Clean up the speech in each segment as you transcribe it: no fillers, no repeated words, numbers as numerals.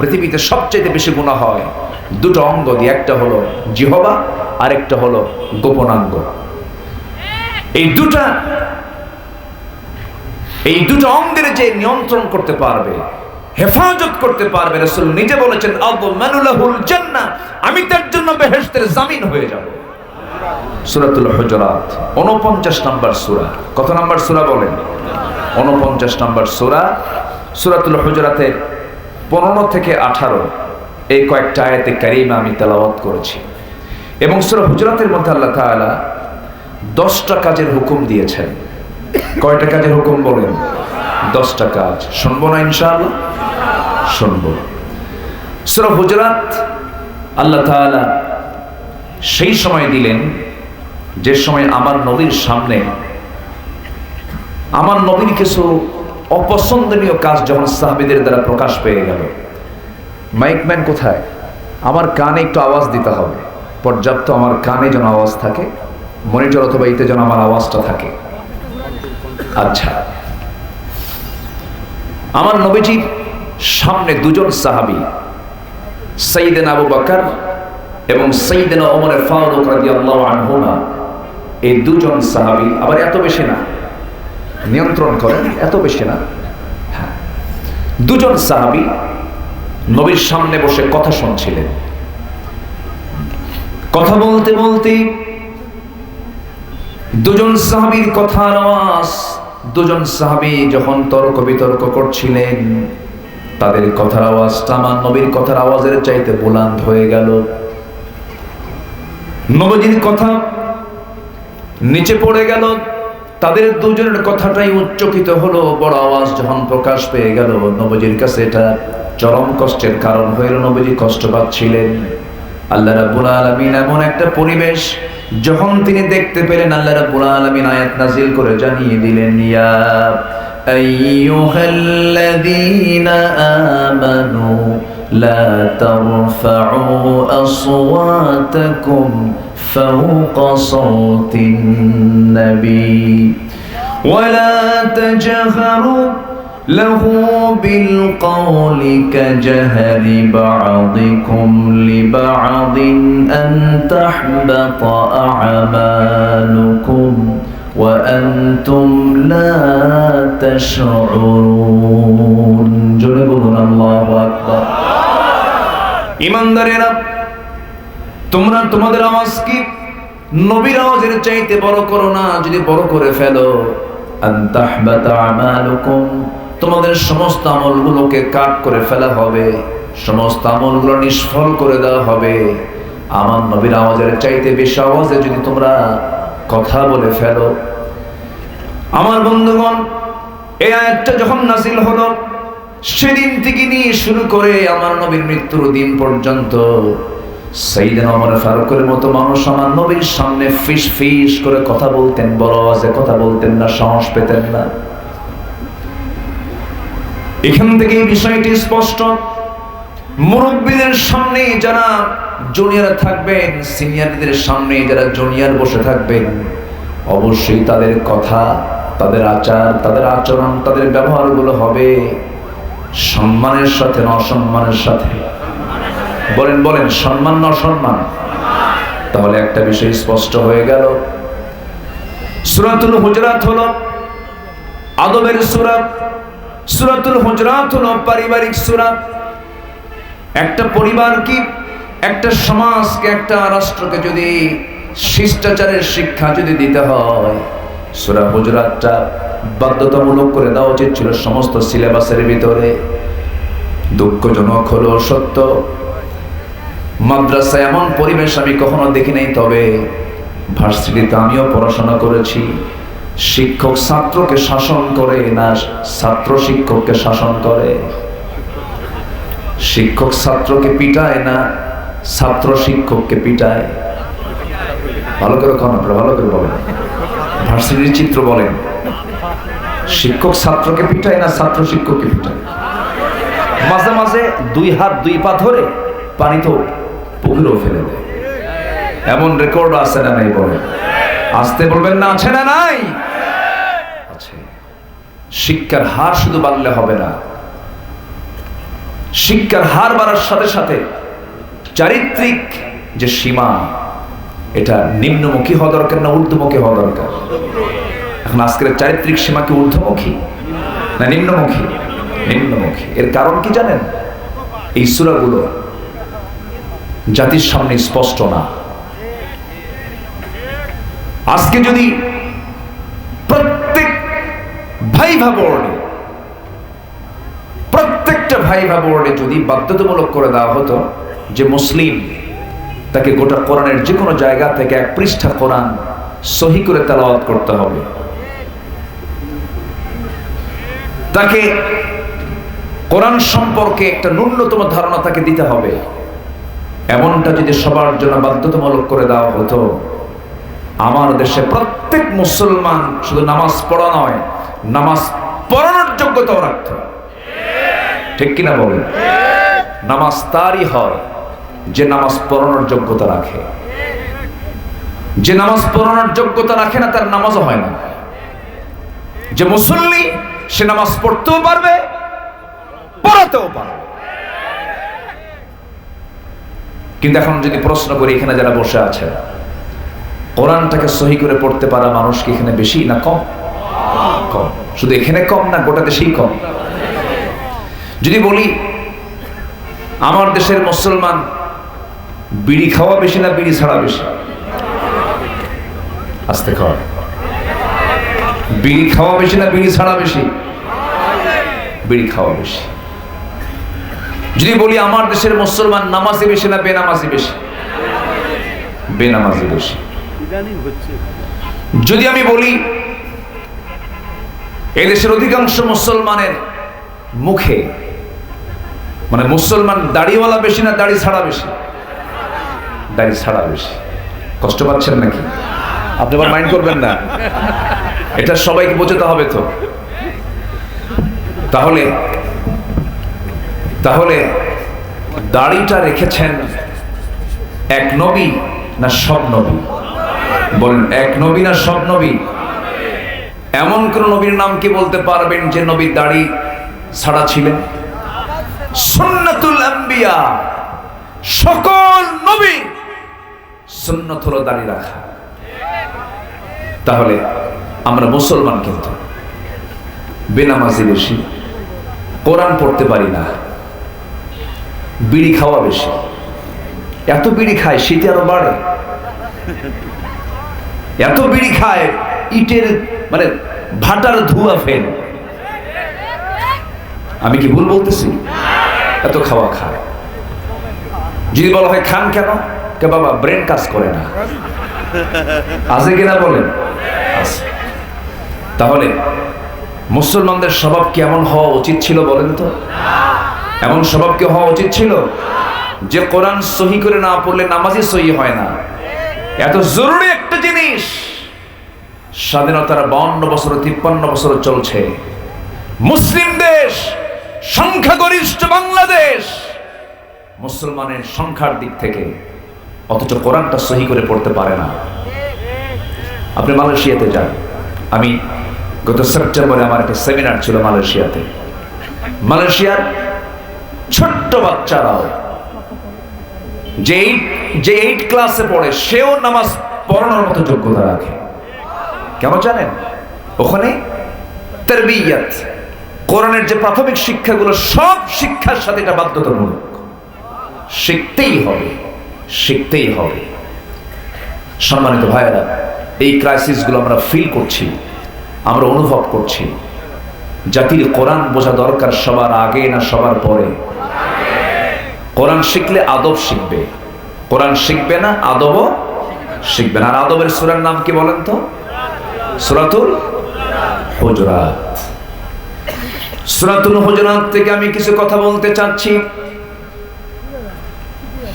পৃথিবীতে সবচেয়ে বেশি গুনাহ হয় দুটো অঙ্গ দিয়ে, একটা হলো জিহ্বা আর একটা হলো গোপনাঙ্গ। এই দুটো অঙ্গের যে নিয়ন্ত্রণ করতে পারবে, হেফাজত করতে পারবে, রাসূল নিজে বলেছেন আযমানু লাহুল জান্নাহ, আমি তার জন্য বেহেশতের জামিন হয়ে যাব। সূরাতুল হুজুরাত 49 নম্বর সূরা। কত নম্বর সূরা বলেন? 49 নম্বর সূরা। সূরাতুল হুজুরাতের 15 থেকে 18 এই কয়েকটা আয়াতে কারিমা আমি তেলাওয়াত করেছি। এবং সূরা হুজুরাতের মধ্যে আল্লাহ তাআলা 10টা কাজের হুকুম দিয়েছেন। কয়টা কাজের হুকুম বলেন? 10টা কাজ। শুনবো না ইনশাআল্লাহ? শুনবো। সূরা হুজুরাত আল্লাহ তাআলা সেই সময় দিলেন যে সময় আমার নবীর সামনে আমার নবীর কিছু অপছন্দনীয় কাজ যখন সাহাবীদের দ্বারা প্রকাশ পেয়ে গেল। মাইকম্যান কোথায়? আমার কানে একটু আওয়াজ দিতে হবে, পর্যাপ্ত আমার কানে যেন আওয়াজ থাকে, মনিটর অথবা ইতে যেন আমার আওয়াজটা থাকে। আচ্ছা, আমার নবীজির সামনে দুজন সাহাবী, সাইয়েদনা আবু বকর এবং সাইয়েদনা ওমর ফারুক রাদিয়াল্লাহু আনহুমা, এই দুজন সাহাবী, আবার এত বেশি না, নিয়ন্ত্রণ করেন, এত বেশি না, হ্যাঁ, দুজন সাহাবী নবীর সামনে বসে কথা শুনছিলেন। কথা বলতে বলতে দুজন সাহাবীর কথার আওয়াজ, দুজন সাহাবী যখন তর্ক বিতর্ক করছিলেন, তাদের কথার আওয়াজটা আমার নবীর কথার আওয়াজের চাইতে বুলন্দ হয়ে গেল। নবীর কথা নিচে পড়ে গেল, তাদের দুজনের কথাটাই উচ্চকিত হলো। বড় আওয়াজ যখন প্রকাশ পেয়ে গেল, নবীর কাছে এটা চরম কষ্টের কারণ হয়ে নবীজি কষ্ট পাচ্ছিলেন। আল্লাহ রাব্বুল আলামিন এমন একটা পরিবেশ যখন তিনি দেখতে পেলেন, আল্লাহ রাব্বুল আলামিন আয়াত নাযিল করে জানিয়ে দিলেন, ইয়া আইয়ুহাল্লাযীনা আমানু লা তারফাউ আসওয়াতাকুম ফাওকা সাওতিন নবী ওয়া লা তাজহারু له بالقول كجهر بعضكم لبعض أن تحبط أعمالكم وأنتم لا تشعرون جنبون الله أكبر ইমানদারেরা, তোমরা তোমাদের আওয়াজ কি নবীর আওয়াজের চাইতে বড় করো না। যদি বড় করে ফেলো, আন তাহবাতা আমালুকুম, তোমাদের সমস্ত আমলগুলোকে কাট করে ফেলা হবে, সমস্ত আমলগুলো নিষ্ফল করে দেওয়া হবে। আমার নবীর আওয়াজের চাইতে বেশি আওয়াজে যদি তোমরা কথা বলে ফেলো। আমার বন্ধুগণ, এই আয়াতটা যখন নাযিল হলো, সেদিন থেকে নিয়ে শুরু করে আমার নবীর মৃত্যুর দিন পর্যন্ত সাইয়েদনা ওমর ফারুকের মতো মানুষ আমার নবীর সামনে ফিস ফিস করে কথা বলতেন, বড় আওয়াজে কথা বলতেন না, সাহস পেতেন না। এখান থেকে এই বিষয়টি স্পষ্ট, মুরব্বীদের সামনে যারা জুনিয়র থাকবেন, সিনিয়রদের সামনে যারা জুনিয়র বসে থাকবেন, অবশ্যই তাদের কথা, তাদের আচার, তাদের আচরণ, তাদের ব্যবহারগুলো হবে সম্মানের সাথে না অসম্মানের সাথে? বলেন বলেন, সম্মান না অসম্মান? তাহলে একটা বিষয় স্পষ্ট হয়ে গেল, সূরাতুল হুজুরাত হলো আদবের সূরা, সূরাতুল হুজুরাত হলো পারিবারিক সূরা। একটা পরিবার কি, একটা সমাজকে, একটা রাষ্ট্রকে যদি শিষ্টাচারের শিক্ষা যদি দিতে হয়, সূরা হুজুরাতটা বাধ্যতামূলক করে দেওয়া উচিত ছিল সমস্ত সিলেবাসের ভিতরে। দুঃখজনক হলো সত্য, মাদ্রাসায় এমন পরিবেশ আমি কখনো দেখি নাই। তবে ভার্সিটিতে আমিও পড়াশোনা করেছি, শিক্ষক ছাত্রকে শাসন করে না ছাত্র শিক্ষককে শাসন করে? শিক্ষক ছাত্রকে পিটায় না ছাত্র শিক্ষককে পিটায়? ভালো করে কোন, ভালো করে বলেন, ভার্সিটির চিত্র বলেন। শিক্ষক ছাত্রকে পিটায় না ছাত্র শিক্ষককে পিটায়? মাঝে মাঝে দুই হাত দুই পা ধরে পানি তো পুকুরেও ফেলে দেয়, এমন রেকর্ড আছে না নাই? বলেন, আসতে বলবেন না, আছে না নাই? আছে। শিক্ষার হার শুধু বাড়লে হবে না, শিক্ষার হার বাড়ার সাথে সাথে চারিত্রিক যে সীমা, এটা নিম্নমুখী হওয়া দরকার না ঊর্ধ্বমুখী হওয়া দরকার? এখন আজকের চারিত্রিক সীমা কি ঊর্ধ্বমুখী না নিম্নমুখী? নিম্নমুখী। এর কারণ কি জানেন? এই সূরাগুলো জাতির সামনে স্পষ্ট না। আজকে যদি প্রত্যেক ভাইভা বোর্ডে, প্রত্যেকটা ভাইভা বোর্ডে যদি বাধ্যতামূলক করে দেওয়া হতো যে মুসলিম তাকে গোটা কোরআনের যে কোনো জায়গা থেকে এক পৃষ্ঠা কোরআন সহি করে তেলাওয়াত করতে হবে, তাকে কোরআন সম্পর্কে একটা ন্যূনতম ধারণা তাকে দিতে হবে, এমনটা যদি সবার জন্য বাধ্যতামূলক করে দেওয়া হতো, আমার দেশে প্রত্যেক মুসলমান শুধু নামাজ পড়া নয়, নামাজ পড়ানোর যোগ্যতাও রাখত। ঠিক কিনা বলেন? নামাজ তারই হয় যে নামাজ পড়ানোর যোগ্যতা রাখে। যে নামাজ পড়ানোর যোগ্যতা রাখে না তার নামাজও হয় না। যে মুসল্লি সে নামাজ পড়তেও পারবে, পড়াতেও পারবে। কিন্তু এখন যদি প্রশ্ন করি, এখানে যারা বসে আছে, কোরআনটাকে সহি করে পড়তে পারা মানুষ কি এখানে বেশি না কম? কম। শুধু এখানে কম না, গোটা দেশেই কম। যদি বলি আমার দেশের মুসলমান বিড়ি খাওয়া বেশি না বিড়ি ছাড়া বেশি? আস্তে খাওয়া। বিড়ি খাওয়া বেশি না বিড়ি ছাড়া বেশি? বিড়ি খাওয়া বেশি। যদি বলি আমার দেশের মুসলমান নামাজি বেশি না বেনামাজি বেশি? বেনামাজি বেশি। যদি আমি বলি এদেশের অধিকাংশ মুসলমানের মুখে, মানে মুসলমান দাড়িওয়ালা বেশি না দাড়ি ছাড়া বেশি? দাড়ি ছাড়া বেশি। কষ্ট পাচ্ছেন নাকি? আপনি আবার মাইন্ড করবেন না, এটা সবাইকে বোঝাতে হবে তো। তাহলে তাহলে দাড়িটা রেখেছেন এক নবী না সব নবী? বলেন, এক নবী না সব নবী? এমন কোন নবীর নাম কি বলতে পারবেন যে নবী দাড়ি ছাড়া ছিলেন? সুন্নাতুল আম্বিয়া, সকল নবী সুন্নাত হলো দাড়ি রাখা। তাহলে আমরা মুসলমান কিন্তু বেনামাজি বেশি, কোরআন পড়তে পারি না, বিড়ি খাওয়া বেশি। এত বিড়ি খায় শীতে আরো বাড়ে। এত বিড়ি খায় ইটের মানে ভাটার ধোঁয়া ফেল। আমি কি ভুল বলতেছি? এত খাওয়া খায়। যদি বলা হয় খান কেন, কে বাবা ব্রেন কাজ করে না। আছে কিনা বলেন? তাহলে মুসলমানদের স্বভাব কি এমন হওয়া উচিত ছিল বলেন তো? এমন স্বভাব কি হওয়া উচিত ছিল যে কোরআন সহি করে না পড়লে নামাজই সহি হয় না? এত জরুরি একটা জিনিস, স্বাধীনতার 52 বছর 53 বছর চলছে, মুসলিম দেশ, সংখ্যাগরিষ্ঠ বাংলাদেশ, মুসলমানের সংখ্যার দিক থেকে, অথচ কোরআনটা সহি করে পড়তে পারে না। আপনি মালয়েশিয়াতে যান। আমি গত সেপ্টেম্বরে আমার একটা সেমিনার ছিল মালয়েশিয়াতে। মালয়েশিয়ার ছোট্ট বাচ্চারাও যে 8 ক্লাসে পড়ে সেও নামাজ পড়ানোর মতো যোগ্যতা রাখে। কেন জানেন? ওখানে তারবিয়াত, কোরআনের যে প্রাথমিক শিক্ষাগুলো, সব শিক্ষার সাথে এটা বাধ্যতামূলক। শিখতেই হবে, শিখতেই হবে। সম্মানিত ভাইয়েরা, এই ক্রাইসিসগুলো আমরা ফিল করছি, আমরা অনুভব করছি। জাতির কোরআন বোঝা দরকার সবার আগে না সবার পরে? কোরআন শিখলে আদব শিখবে, কোরআন শিখবে না আদবও শিখবে না। আর আদবের সূরার নাম কি বলেন তো? সূরাতুল হুজুরাত। সূরাতুল হুজুরাত থেকে আমি কিছু কথা বলতে চাচ্ছি,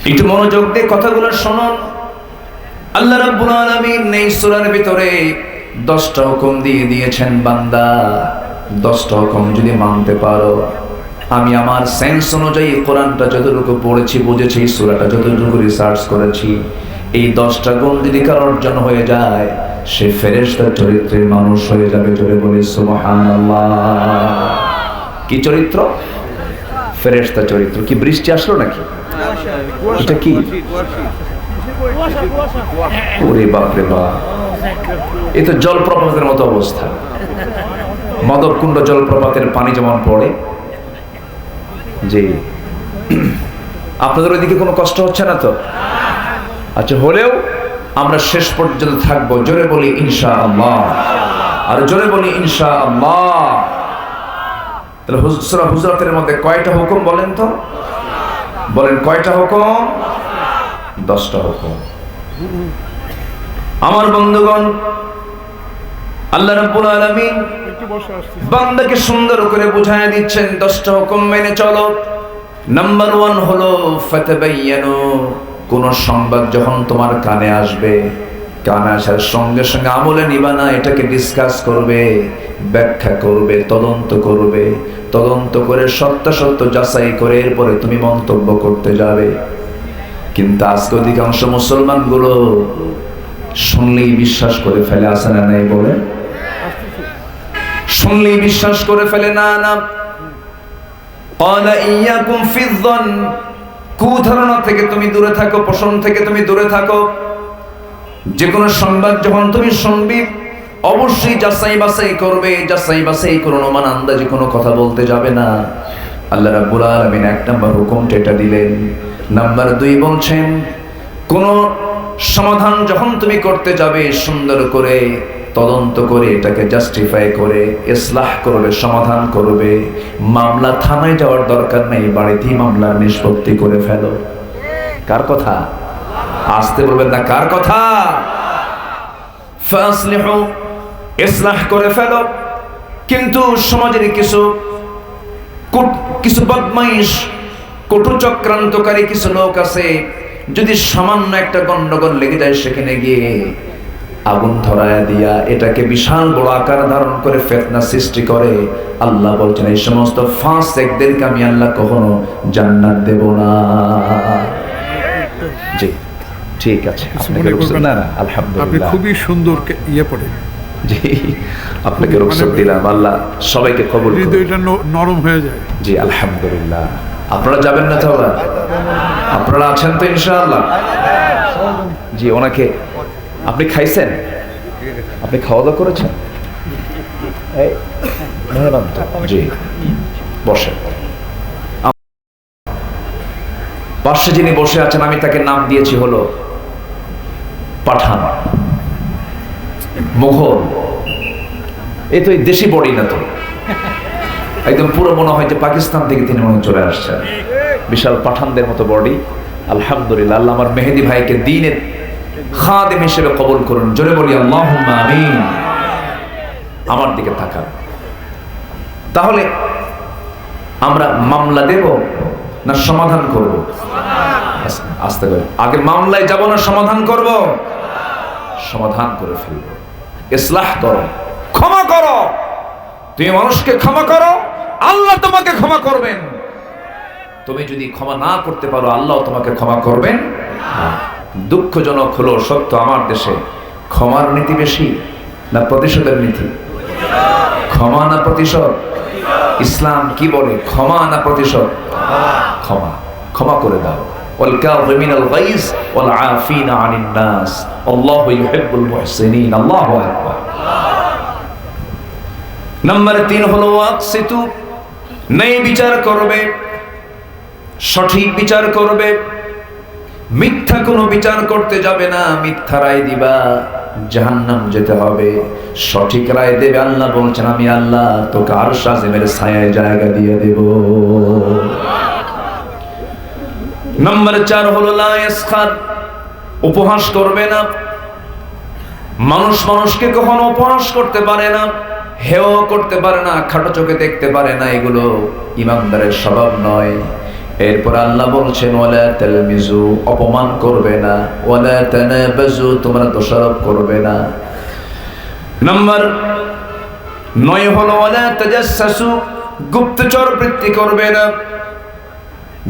একটু মনোযোগ দিয়ে কথাগুলো শুনুন। আল্লাহ রাব্বুল আলামিন এই সূরার ভিতরে 10টা হুকুম দিয়ে দিয়েছেন, বান্দা 10টা হুকুম যদি মানতে পারো, আমি আমার সেন্স অনুযায়ী কোরআনটা যতটুকু পড়েছি, বুঝেছি, সূরাটা যতটুকু রিসার্চ করেছি, এই 10টা গুণ যদি কার অর্জন হয়ে যায়, সে ফেরেশতার চরিত্রের মানুষ হয়ে যাবে। জোরে বলি সুবহানাল্লাহ। কি চরিত্র? ফেরেশতা চরিত্র। কি বৃষ্টি আসলো নাকি? এটা কি? ওরে বাপরে বাপ, এ তো জলপ্রপাতের মতো অবস্থা। মাধবকুণ্ড জলপ্রপাতের পানি যেমন পড়ে। জি, আপনাদের ওইদিকে কোনো কষ্ট হচ্ছে না তো? আচ্ছা, হলেও আমরা শেষ পর্যন্ত থাকবো। জোরে বলি ইনশাআল্লাহ, আর জোরে বলি ইনশাআল্লাহ। তাহলে সূরা হুজুরাতের মধ্যে কয়টা হুকুম বলেন তো? বলেন কয়টা হুকুম? 10টা হুকুম। আমার বন্ধুগণ, আল্লাহ রাব্বুল আলামিন বান্দাকে সুন্দর করে বুঝায় দিচ্ছেন 10টা হুকুম মেনে চলো। নাম্বার 1 হলো ফাতাবায়ানু। কোন সংবাদ যখন তোমার কানে আসবে, কানে আসার সঙ্গে সঙ্গে আমলে নিবা না, এটাকে ডিসকাস করবে, ব্যাখ্যা করবে, তদন্ত করবে। তদন্ত করে সত্য যাচাই করে এরপরে তুমি মন্তব্য করতে যাবে। কিন্তু আজকে অধিকাংশ মুসলমানগুলো শুনলেই বিশ্বাস করে ফেলে, আছে না নাই বলে? শুনলেই বিশ্বাস করে ফেলে। না না, ক্বালা ইয়াকুম ফিযযান, কুধারণা থেকে তুমি দূরে থাকো, পোষণ থেকে তুমি দূরে থাকো। যে কোনো সংবাদ যখন তুমি শুনবি অবশ্যই যাচাই বাছাই করবে। যাচাই বাছাই করে অনুমান আন্দাজে কোনো কথা বলতে যাবে না। আল্লাহ রাব্বুল আলামিন 1 নম্বর হুকুমটা এটা দিলেন। নাম্বার 2 বলছেন, কোন সমাধান যখন তুমি করতে যাবে সুন্দর করে তদন্ত করে এটাকে জাস্টিফাই করে ইসলাহ করবে, সমাধান করবে। মামলা থানায় যাওয়ার দরকার নেই, বাড়িতেই মামলা নিষ্পত্তি করে ফেলো। কার কথা? আসতে বলবেন না, কার কথা? ফাসলিহু, ইসলাহ করে ফেলো। কিন্তু সমাজের কিছু বদমাইশ, কটু চক্রান্তকারী কিছু লোক আছে, যদি সামান্য একটা গন্ডগোল লেগে যায় সেখানে গিয়ে আগুন ধরায় দিয়া এটাকে বিশাল বড় আকার ধারণ করে ফিতনা সৃষ্টি করে। আল্লাহ বলছেন এই সমস্ত ফাসিকদেরকে আমি আল্লাহ কখনো জান্নাত দেব না। জি ঠিক আছে, আপনাকে রুখসত না, আলহামদুলিল্লাহ আপনি খুবই সুন্দর ইয়ে পড়ে। জি, আপনাকে রুখসত দিলাম, আল্লাহ সবাইকে কবুল করুন। হৃদয়টা নরম হয়ে যায়। জি আলহামদুলিল্লাহ। আপনারা যাবেন না তাহলে? আপনারা আছেন তো ইনশাআল্লাহ? জি, ওনাকে আপনি খাইছেন? আপনি খাওয়া দাওয়া করেছেন? জি বসেন। পাশে যিনি বসে আছেন আমি তাকে নাম দিয়েছি হলো পাঠান, মুঘল। এই তো এই দেশি বডি না তো, একদম পুরো মনে হয় যে পাকিস্তান থেকে তিনি মনে চলে আসছেন। বিশাল পাঠানদের মতো বডি। আলহামদুলিল্লাহ, আল্লাহ আমার মেহেদি ভাইকে দ্বীনের খাদেম হিসেবে কবুল করুন। জোরে বলি আল্লাহুম্মা আমিন। আমার দিকে তাকান। তাহলে আমরা মামলা দেব না সমাধান করব? আস্তে করে আগে মামলায় যাব না সমাধান করব? সমাধান করে ফেলব। ইসলাহ করো, ক্ষমা করো। তুমি মানুষকে ক্ষমা করো, আল্লাহ তোমাকে ক্ষমা করবেন। তুমি যদি ক্ষমা না করতে পারো, আল্লাহ তোমাকে ক্ষমা করবেন। দুঃখজনক হলো সত্য, আমার দেশে ক্ষমার নীতি বেশি না প্রতিশোধের নীতি? ক্ষমা না প্রতিশোধ? ইসলাম কি বলে, ক্ষমা না প্রতিশোধ? ক্ষমা। ক্ষমা করে দাও। ওয়াল কাযিমিনাল গাইজ ওয়াল আফিনা আনিন নাস আল্লাহু ইউহিব্বুল মুহসিনিন। আল্লাহু আকবার। নাম্বার 3 হলো ওয়াকসিতু, ন্যায় বিচার করবে, সঠিক বিচার করবে। মিথ্যা কোনো বিচার করতে যাবে না, মিথ্যা রায় দিবা, জাহান্নাম যেতে হবে। সঠিক রায় দেবে, আল্লাহ বলছেন আমি আল্লাহ তোকে আরশ আজিমের ছায়ায় জায়গা দিয়ে দেব। নাম্বার 4 হলো লা ইয়াসখার, উপহাস করবে না। মানুষ মানুষকে কখনো উপহাস করতে পারে না, হেয় করতে পারে না, খাটো চোখে দেখতে পারে না। এগুলো ইমানদারের স্বভাব নয়। এরপর আল্লাহ বলছেন ওয়ালা তালমিজু, অপমান করবে না। ওয়ালা তানাবাজু, তোমরা দোষারোপ করবে না। নাম্বার 9 হলো ওয়ালা তাজাসসু, গুপ্তচর বৃত্তি করবে না।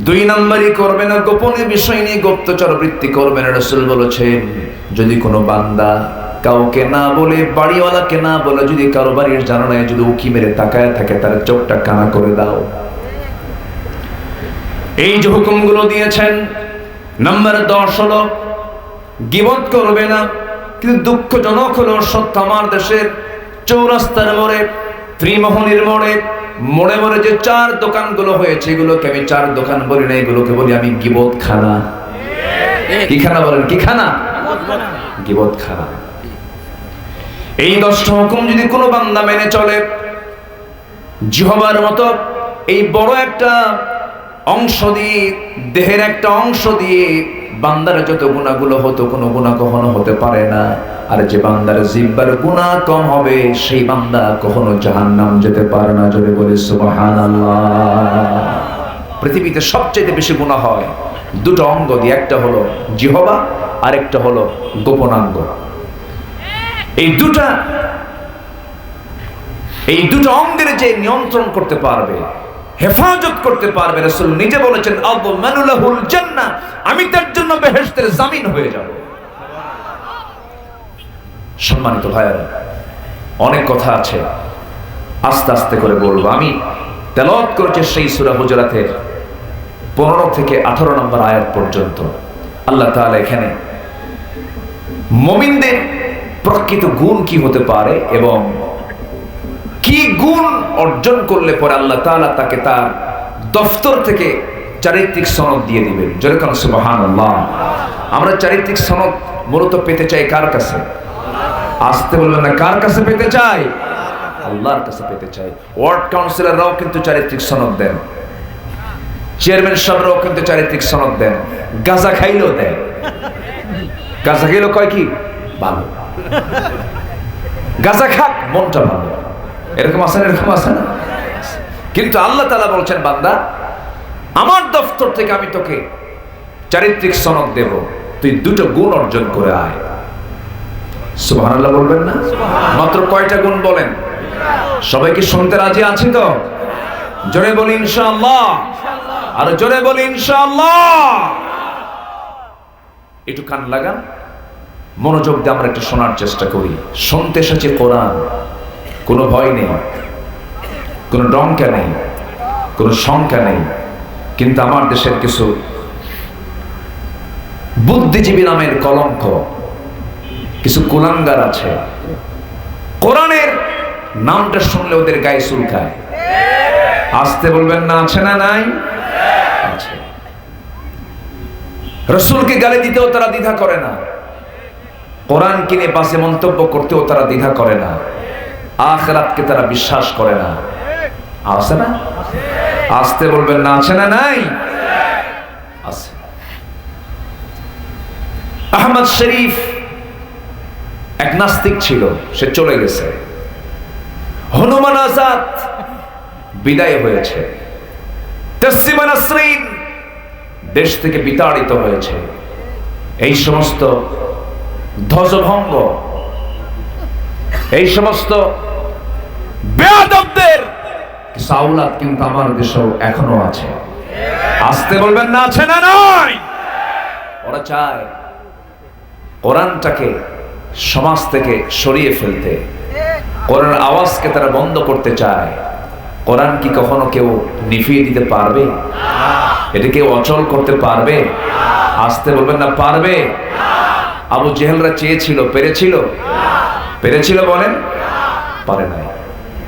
2 নম্বরই করবে না, গোপনে বিষয় নিয়ে গুপ্তচর বৃত্তি করবে না। রাসূল বলেছেন যদি কোনো বান্দা কাউকে না বলে, বাড়িওয়ালাকে না বলে, যদি কারো বাড়ির জানালায় যদি উকি মেরে তাকায় থাকে, তার চোখটা কানা করে দাও। এই যে হুকুমগুলো দিয়েছেন, নাম্বার 10 হলো গীবত করবে না। কিন্তু দুঃখজনক হলো সত্য, আমার দেশের চৌরাস্তার মোড়ে, ত্রিমোহনীর মোড়ে, মোড়ে মোড়ে যে 4 দোকানগুলো হয়েছে, এগুলোকে আমি 4 দোকান বলি না, এগুলোকে বলি আমি গীবত খানা। কি খানা বলেন? কি খানা? গীবত খানা। এই 10টা হুকুম যদি কোনো বান্দা মেনে চলে, জিহ্বার মতো এই বড় একটা অংশ দিয়ে, দেহের একটা অংশ দিয়ে বান্দার যত গুনাহগুলো হতো, কোনো গুনাহ কখনো হতে পারে না। আর যে বান্দার জিহ্বার গুনাহ কম হবে, সেই বান্দা কখনো জাহান্নাম যেতে পারে না। জোরে বলে সুবহানাল্লাহ। পৃথিবীতে সবচেয়ে বেশি গুনাহ হয় 2টা অঙ্গ দিয়ে, একটা হলো জিহ্বা আর একটা হলো গোপনাঙ্গ। এই দুটা অঙ্গের যে নিয়ন্ত্রণ করতে পারবে, হেফাজত করতে পারবে, রাসূল নিজে বলেছেন আযমানু লাহুল জান্নাহ, আমি তার জন্য বেহেশতের জামিন হয়ে যাব। সম্মানিত ভাইরা, অনেক কথা আছে, আস্তে আস্তে করে বলবো। আমি তেলাওয়াত করেছি সেই সূরা হুজুরাতের 15 থেকে 18 নম্বর আয়াত পর্যন্ত। আল্লাহ তাআলা এখানে মুমিনদের প্রকৃত গুণ কি হতে পারে এবং কি গুণ অর্জন করলে পরে আল্লাহ তাআলা তাকে তার দফতর থেকে চারিত্রিক সনদ দিয়ে দিবেন। জোরে কোন সুবহানাল্লাহ। আমরা চারিত্রিক সনদ মূলত পেতে চাই কার কাছে? আসতে বলবেন না, কার কাছে পেতে চাই? আল্লাহর কাছে পেতে চাই। ওয়ার্ড কাউন্সিলররাও কিন্তু চারিত্রিক সনদ দেন, চেয়ারম্যান সাহেবরাও কিন্তু চারিত্রিক সনদ দেন, গাঁজা খাইলেও দেন। গাঁজা খাইলেও কয় কি ভালো, গাঁজা খাক মনটা ভালো, এরকম আছে না? এরকম আছে না? কিন্তু আল্লাহ তাআলা বলছেন, বান্দা আমার দফতর থেকে আমি তোকে চারিত্রিক সনদ দেব, তুই 2টা গুণ অর্জন করে আয়। সুবহানাল্লাহ বলবেন না? মাত্র কয়টা গুণ বলেন? সবাই কি শুনতে রাজি আছি তো? জোরে বলি ইনশাআল্লাহ। আর জোরে বলি ইনশাআল্লাহ। একটু কান লাগান, মনোযোগ দিয়ে আমরা একটু শোনার চেষ্টা করি। শুনতে এসেছে কোরআন, কোনো ভয় নেই, কোনো ডঙ্কা নেই, কোনো শঙ্কা নেই। কিন্তু আমার দেশের কিছু বুদ্ধিজীবী নামের কলঙ্ক, কিছু কুলাঙ্গার আছে, কোরআনের নামটা শুনলে ওদের গায়ে চুলকায়। আসতে বলবেন না, আছে না নাই? আছে। রাসূলকে গালি দিতেও তারা দ্বিধা করে না, কোরআন কিনে পাশে মন্তব্য করতেও তারা দ্বিধা করে না, আখিরাতকে তারা বিশ্বাস করে না। আছে না? আসতে বলবেন না, আছে না নাই? আছে। আহমদ শরীফ এক নাস্তিক ছিল, সে চলে গেছে। হনুমান আজাদ বিদায় হয়েছে। তাসলিমা নাসরিন দেশ থেকে বিতাড়িত হয়েছে। এই সমস্ত ধ্বজভঙ্গ, এই সমস্ত বেয়াদবদের সাউলাত কিন্তু আমার দেশেও এখনো আছে। আসতে বলবেন না, আছে না নাই? ওরা চায় কোরআনটাকে সমাজ থেকে সরিয়ে ফেলতে, কোরআনের আওয়াজকে তারা বন্ধ করতে চায়। কোরআন কি কখনো কেউ নিভিয়ে দিতে পারবে? এটা কেউ অচল করতে পারবে? আসতে বলবেন না, পারবে? আবু জেহেলরা চেয়েছিল, পেরেছিল? পেরেছিল বলেন? পারে নাই।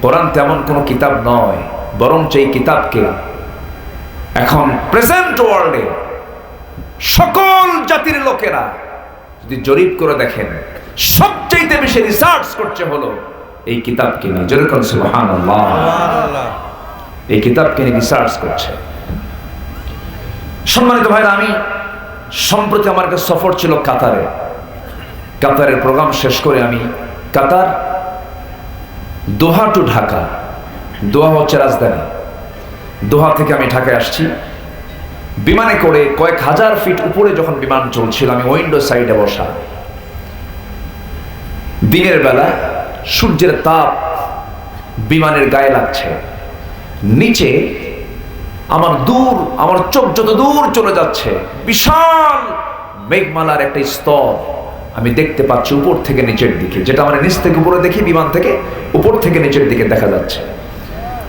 কোরআন তেমন কোনো কিতাব নয়, বরং এই কিতাবকে এখন প্রেজেন্ট ওয়ার্ল্ডে সকল জাতির লোকেরা যদি জরিপ করে দেখেন, সবচেয়ে বেশি রিসার্চ করছে হলো এই কিতাবকে নিয়ে। জোরে কোন সুবহানাল্লাহ। এই কিতাবকে নিয়ে রিসার্চ করছে। সম্মানিত ভাইরা, আমি সম্প্রতি আমার একটা সফর ছিল কাতারে। কাতারের প্রোগ্রাম শেষ করে আমি কাতার দোহা টু ঢাকা, দোহা হচ্ছে রাজধানী, দোহা থেকে আমি ঢাকায় আসছি বিমানে করে। কয়েক হাজার ফিট উপরে যখন বিমান চলছিল, আমি উইন্ডো সাইডে বসা। দিনের বেলা সূর্যের তাপ বিমানের গায়ে লাগছে। নিচে আমার চোখ যত দূর চলে যাচ্ছে, বিশাল মেঘমালার একটা স্তর আমি দেখতে পাচ্ছি উপর থেকে নিচের দিকে, যেটা আমরা নিচ থেকে উপরে দেখি, বিমান থেকে উপর থেকে নিচের দিকে দেখা যাচ্ছে।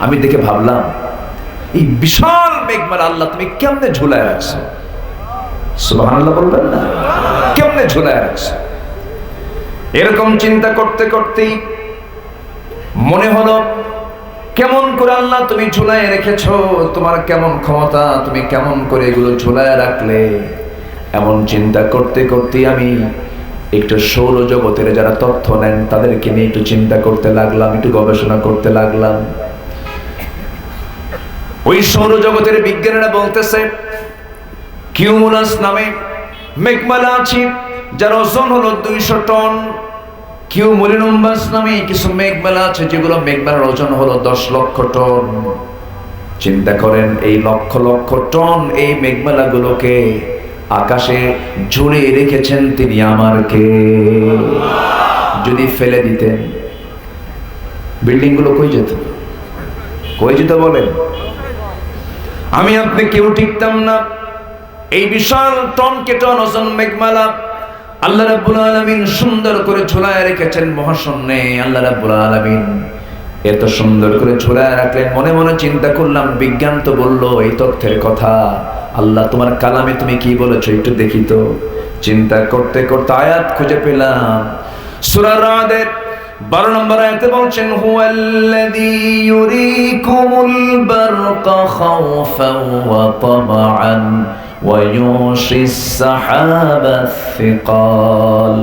আমি দেখে ভাবলাম, এই বিশাল মেঘমালা আল্লাহ তুমি কেমনে ঝুলায় রাখছো? সুবহানাল্লাহ বলবেন না? কেমনে ঝুলায় রাখছো? এরকম চিন্তা করতে করতেই মনে হলো, কেমন করে আল্লাহ তুমি ঝুলায় রেখেছো, তোমার কেমন ক্ষমতা, তুমি কেমন করে এগুলো ঝুলায় রাখলে। এমন চিন্তা করতে করতে আমি একটু সৌরজগতের যারা তথ্য নেন তাদেরকে নিয়ে একটু চিন্তা করতে লাগলাম, একটু গবেষণা করতে লাগলাম। ওই সৌরজগতের বিজ্ঞানীরা বলতেছে কিউমুলাস নামে মেঘমালা আছে যার ওজন হলো 200 টন। কিউমুলিনুম্বাস নামে কিছু মেঘমালা আছে যেগুলো মেঘমালার ওজন হলো 10 লক্ষ টন। চিন্তা করেন, এই লক্ষ লক্ষ টন এই মেঘমালাগুলোকে আকাশে ঝুলিয়ে রেখেছেন তিনি আমার কে। যদি ফেলে দিতেন বিল্ডিং গুলো কই যেত? কই যেত বলেন? আমি আপনি কেউ টিকতাম না। এই বিশাল টন কে টন ওজন মেঘমালা আল্লাহ রাব্বুল আলামিন সুন্দর করে ঝুলায় রেখেছেন মহাশূন্যে। আল্লাহ রাব্বুল আলামিন এত সুন্দর করে ঝুলায় রাখলেন। মনে মনে চিন্তা করলাম, বিজ্ঞান তো বললো এই তথ্যের কথা, আল্লাহ তোমার কালামে তুমি কি বলেছো একটু দেখি তো। চিন্তা করতে করতে আয়াত খুঁজে পেলাম। সূরা রাদের 12 নম্বর আয়াতে বলছেন, হুয়াল্লাযী ইউরিকুমুল বারকা খাওফান ওয়া তামাআন ওয়া ইউশিস সাহাবাস সিকাল।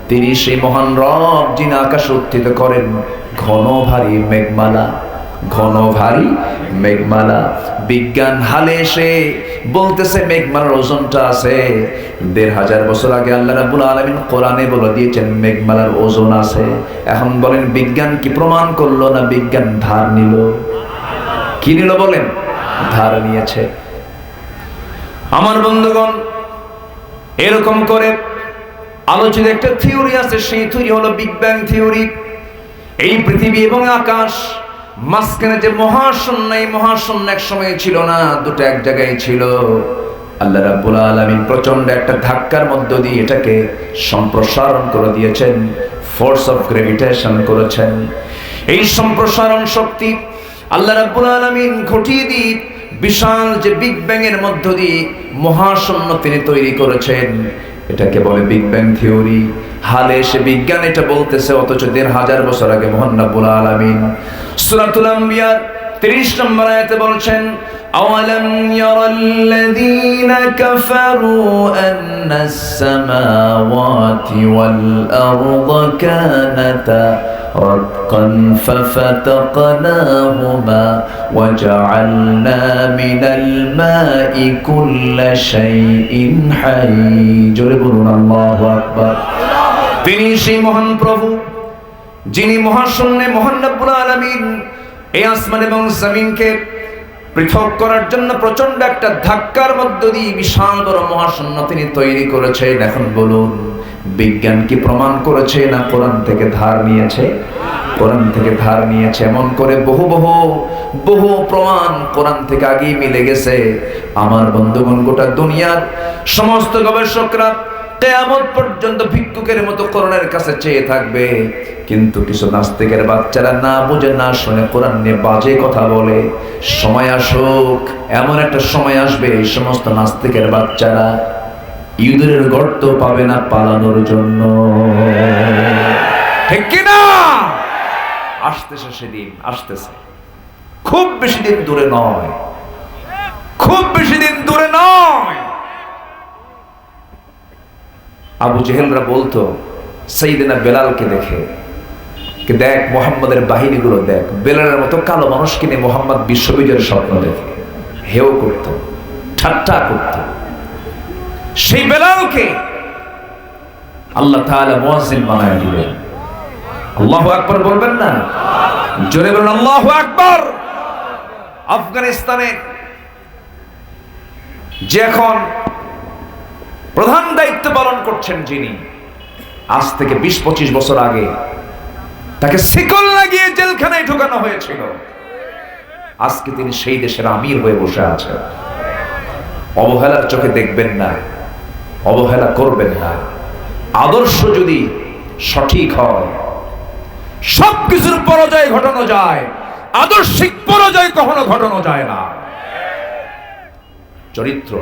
তিনি সেই মহান রব যিনি আকাশ উত্থিত করেন ঘন ভারী মেঘমালা, ঘন ভারী মেঘমালা। বিজ্ঞান হালে এসে বলতেছে মেঘমালার ওজনটা আছে 1500 বছর আগে আল্লাহ রাব্বুল আলামিন কোরআনে বলে দিয়েছেন মেঘমালার ওজন আছে। এখন বলেন বিজ্ঞান কি প্রমাণ করলো না বিজ্ঞান ধার নিল? কি নিল বলেন? ধার নিয়েছে। আমার বন্ধুগণ, এরকম করে আলোচিত একটা থিওরি আছে, সেই থিওরি হলো বিগ ব্যাং থিওরি। এই পৃথিবী এবং আকাশ মাঝখানে যে মহাশূন্য, এই মহাশূন্য এক সময় ছিল না, দুটো এক জায়গায় ছিল। আল্লাহ রাব্বুল আলামিন প্রচন্ড একটা ধাক্কার মধ্য দিয়ে এটাকে সম্প্রসারণ করে দিয়েছেন, ফোর্স অফ গ্র্যাভিটেশন করেছেন। এই সম্প্রসারণ শক্তি আল্লাহ রাব্বুল আলামিন ঘটিয়ে দিয়ে বিশাল যে বিগ ব্যাং এর মধ্য দিয়ে মহাশূন্য তিনি তৈরি করেছেন, এটাকে বলে বিগ ব্যাং থিওরি। হালে এসে বিজ্ঞান এটা বলতেছে, অথচ 1500 বছর আগে মহান রাব্বুল আলামিন সূরাতুল আম্বিয়া 30 নম্বর আয়াতে বলছেন, আওয়ালাম ইয়ারাল্লাযীনা কাফারু আন্নাস সামাওয়াতি ওয়াল আরদা কানাতা রাতকান ফাফাতাকনাহুমা ওয়াজআলনা মিনাল মাই কুল্লা শাইইন হাই। জোরে বলুন আল্লাহু আকবার। তিনি সেই মহান প্রভু যিনি মহাশূন্যে মহান রাব্বুল আলামিন এই আসমান এবং জমিনকে পৃথক করার জন্য প্রচন্ড একটা ধাক্কার মধ্য দিয়ে বিশাল বড় মহাশূন্য তিনি তৈরি করেছেন। এখন বলুন বিজ্ঞান কি প্রমাণ করেছে না কোরআন থেকে ধার নিয়েছে? কোরআন থেকে ধার নিয়েছে। এমন করে বহু বহু বহু প্রমাণ কোরআন থেকে আগেই মিলে গেছে। আমার বন্ধুগণ, গোটা দুনিয়ার সমস্ত গবেষকরা কিয়ামত পর্যন্ত ভিক্ষুকের মতো কোরআনের কাছে চেয়ে থাকবে, কিন্তু কিছু নাস্তিকের বাচ্চারা না বুঝে না শুনে কোরআন নিয়ে বাজে কথা বলে। সময় আসুক, এমন একটা সময় আসবে এই সমস্ত নাস্তিকের বাচ্চারা ইঁদুরের গর্ত পাবে না পালানোর জন্য। ঠিক কিনা? আসতেছে সেদিন, আসতেছে। খুব বেশি দিন দূরে নয়, খুব বেশি দিন দূরে নয়। আবু জেহেলরা বলতো সাইয়েদনা বেলালকে দেখে, দেখ মুহাম্মাদের বাহিনীগুলো দেখ, বেলালের মতো কালো মানুষকে নিয়ে মুহাম্মদ বিশ্ববিজয়ের স্বপ্ন দেখে। হেও করত, ঠাট্টা করত। সেই বেলালকে আল্লাহ তাআলা মুয়াজ্জিন বানায় দিলেন। আল্লাহু আকবার বলবেন না? জোরে বলুন আল্লাহু আকবার। আফগানিস্তানে যে এখন প্রধান দায়িত্ব পালন করছেন, যিনি আজ থেকে 20-25 বছর আগে তাকে শিকল লাগিয়ে জেলখানায় ঢোকানো হয়েছিল, আজকে তিনি সেই দেশের আমির হয়ে বসে আছেন। অবহেলার চোখে দেখবেন না, অবহেলা করবেন না। আদর্শ যদি সঠিক হয় সবকিছুর পরাজয় ঘটানো যায়, আদর্শিক পরাজয় কখনো ঘটানো যায় না। চরিত্র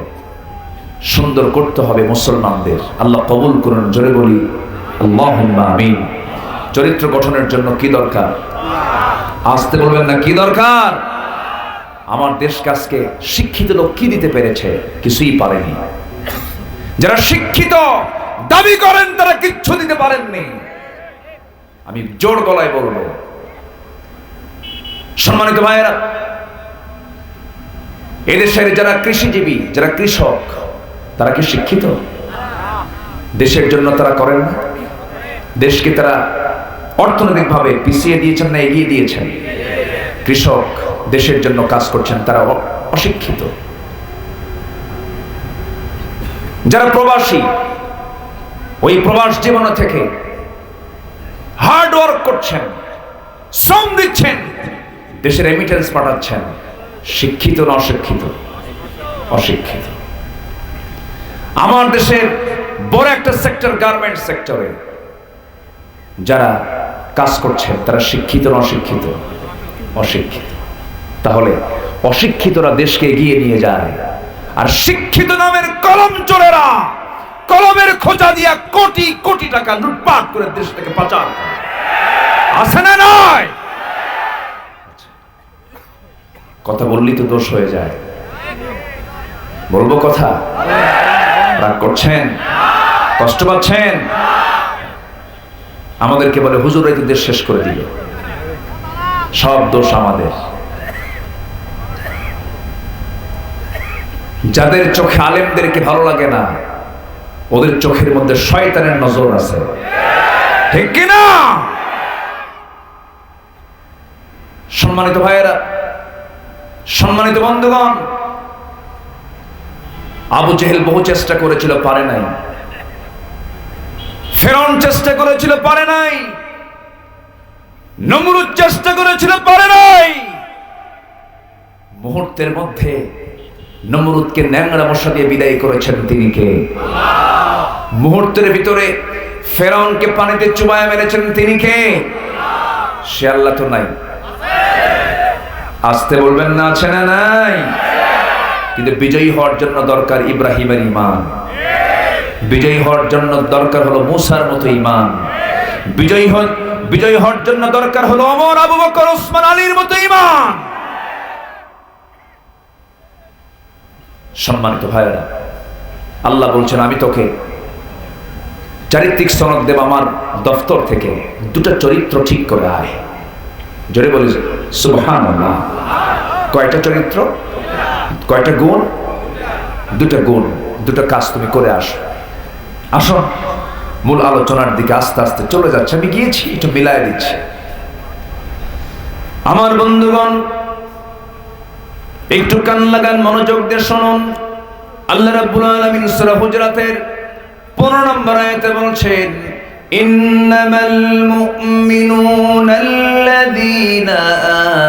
সুন্দর করতে হবে মুসলমানদের। আল্লাহ কবুল করুন, জোরে বলি আল্লাহুম্মা আমিন। চরিত্র গঠনের জন্য কি দরকার? আসতে বলবেন না, কি দরকার? আমার দেশকে আজকে শিক্ষিত লোক কি দিতে পেরেছে? কিছুই পারেনি। যারা শিক্ষিত দাবি করেন তারা কিচ্ছু দিতে পারেননি। আমি জোর গলায় বলবো, সম্মানিত ভাইয়েরা, এদেশের যারা কৃষিজীবী, যারা কৃষক, তারা কি শিক্ষিত? দেশের জন্য তারা করেন না? দেশকে তারা অর্থনৈতিকভাবে পিছিয়ে দিয়েছেন না এগিয়ে দিয়েছেন? কৃষক দেশের জন্য কাজ করছেন, তারা অশিক্ষিত। যারা প্রবাসী, ওই প্রবাস জীবন থেকে হার্ড ওয়ার্ক করছেন, শ্রম দিচ্ছেন, দেশের রেমিটেন্স পাঠাচ্ছেন, শিক্ষিত না অশিক্ষিত? অশিক্ষিত। আমার দেশের বড় একটা সেক্টর গার্মেন্টস সেক্টরে যারা কাজ করছেন তারা শিক্ষিত না অশিক্ষিত? অশিক্ষিত। তাহলে অশিক্ষিতরা দেশকে এগিয়ে নিয়ে যায়, আর শিক্ষিত নামের কলম চোরেরা কলমের খোঁজা দিয়া কোটি কোটি টাকা লুটপাট করে দেশ থেকে পাচার করে। আছে না নয়? কথা বললি তো দোষ হয়ে যায়। বলবো কথা? রাগ করছেন? কষ্ট পাচ্ছেন? আমাদেরকে বলে হুজুরাই তো দেশ শেষ করে দিল, সব দোষ আমাদের। যাদের চোখে আলেমদেরকে ভালো লাগে না, ওদের চোখের মধ্যে শয়তানের নজর আছে, ঠিক কিনা? সম্মানিত ভাইয়েরা, সম্মানিত বন্ধুগণ, আবু জেহেল বহু চেষ্টা করেছিল, পারে নাই। ফেরাউন চেষ্টা করেছিল, পারে নাই। নমরুদ চেষ্টা করেছিল, পারে নাই। মুহূর্তের মধ্যে নমরুদকে ন্যাংরা মশা দিয়ে বিদায় করেছেন তিনি কে? মুহূর্তের ভিতরে ফেরাউনকে পানিতে চুবায় মেরেছেন তিনি কে? সে আল্লাহ তো নাই? আসতে বলবেন না, আছে না নাই? কিন্তু বিজয়ী হওয়ার জন্য দরকার ইব্রাহিমের ঈমান, বিজয়ী হওয়ার জন্য দরকার হলো মুসার মতো ঈমান, বিজয়ী হওয়ার জন্য দরকার হলো ওমর, আবু বকর, ওসমান, আলীর মতো ঈমান। সম্মানিত ভাইয়েরা, আল্লাহ বলছেন আমি তোকে চারিত্রিক সনদ দেব আমার দফতর থেকে, দুটো চরিত্র ঠিক করে আয়। জোরে বলি সুবহানাল্লাহ। কয়টা চরিত্র? কয়টা গুণ? দুটো গুণ, দুটো কাজ তুমি করে আসো। আসো, মূল আলোচনার দিকে আস্তে আস্তে চলে যাচ্ছে, আমি গিয়েছি একটু মিলাই দিচ্ছি। আমার বন্ধুগণ, একটু কান লাগান, মনোযোগ দিয়ে শুনুন। আল্লাহ রাব্বুল আলামিন সূরা হুজরাতের 15 নম্বর আয়াতে বলছেন, ইন্নামাল মুমিনুনা আল্লাযীনা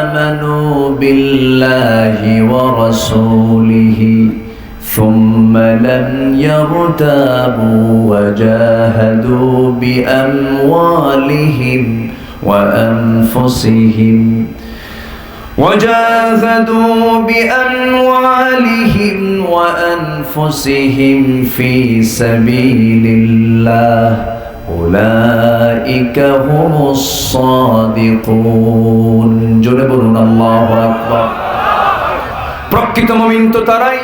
আমানু বিল্লাহি ওয়া রাসূলিহি সুম্মা লাম ইয়ারতাবু ওয়া জাহাদু বিআমওয়ালিহিম ওয়া আনফুসিহিম وجاهدوا بأموالهم وأنفسهم في سبيل الله أولئك هم الصادقون জোরে বলুন আল্লাহু আকবার। প্রকৃত মুমিন তো তারাই,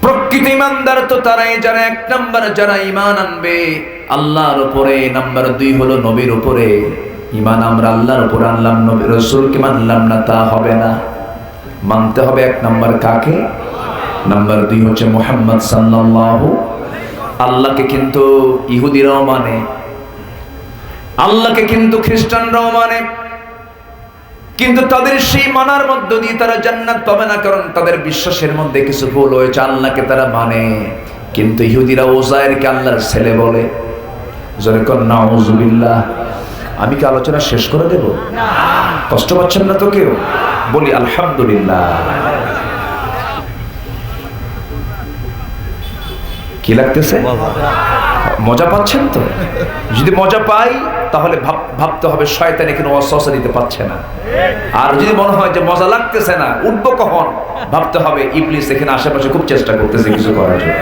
প্রকৃত ঈমানদার তো তারাই যারা এক নাম্বার যারা ঈমান আনবে আল্লাহর উপরে, নাম্বার 2 হলো নবীর উপরে। ঈমান আমরা আল্লাহর উপর আনলাম, নবী রাসূলকে মানলাম না, তা হবে না। মানতে হবে এক নাম্বার কাকে? নাম্বার 2 হচ্ছে মুহাম্মদ সাল্লাল্লাহু। আল্লাহকে কিন্তু ইহুদিরাও মানে, আল্লাহকে কিন্তু খ্রিস্টানরাও মানে, কিন্তু তাদের সেই মানার মধ্য দিয়ে তারা জান্নাত পাবে না, কারণ তাদের বিশ্বাসের মধ্যে কিছু ভুল হয়েছে। আল্লাহকে তারা মানে, কিন্তু ইহুদিরা উযায়েরকে আল্লাহর ছেলে বলে। জোরে কোন নাউযুবিল্লাহ। আমি কি আলোচনা শেষ করে দেব? কষ্ট পাচ্ছেন না তো কেউ? বলি আলহামদুলিল্লাহ। কি লাগতেছে? মজা পাচ্ছেন তো? যদি মজা পাই তাহলে ভাবতে হবে শয়তান এখানে ওয়াসওয়াসা দিতে পারছে না। আর যদি মনে হয় যে মজা লাগতেছে না, উঠবো কখন, ভাবতে হবে ইবলিস এখানে আশেপাশে খুব চেষ্টা করতেছে কিছু করার জন্য।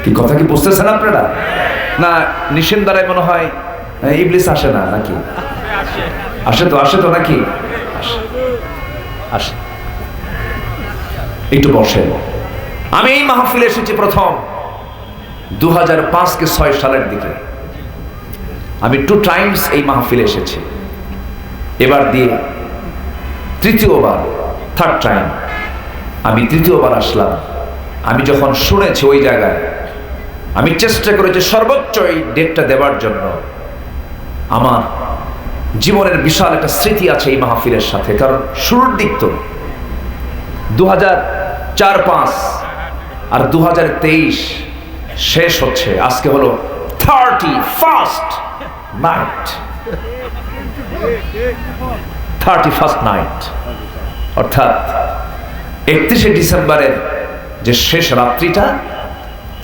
কি কথা কি বুঝতেছেন আপনারা? না নিশিন্দারায় মনে হয় ইবলিস আসে না নাকি? আসে তো নাকি? আসে। একটু বসে। আমি এই মাহফিলে এসেছি প্রথম 2005 কি 6 সালের দিকে। আমি 2 টাইমস এই মাহফিলে এসেছি, এবার দিয়ে তৃতীয়বার, 3rd টাইম। আমি তৃতীয়বার আসলাম। আমি যখন শুনেছি ওই জায়গায়, আমি চেষ্টা করেছি সর্বোচ্চ এই ডেটটা দেওয়ার জন্য। আমার জীবনের বিশাল একটা স্মৃতি আছে এই মাহফিলের সাথে, কারণ শুরুর দিক তো 2004-5 আর 2023 শেষ হচ্ছে। আজকে হলো 31st নাইট, 31st নাইট, অর্থাৎ 31শে ডিসেম্বরের যে শেষ রাত্রিটা,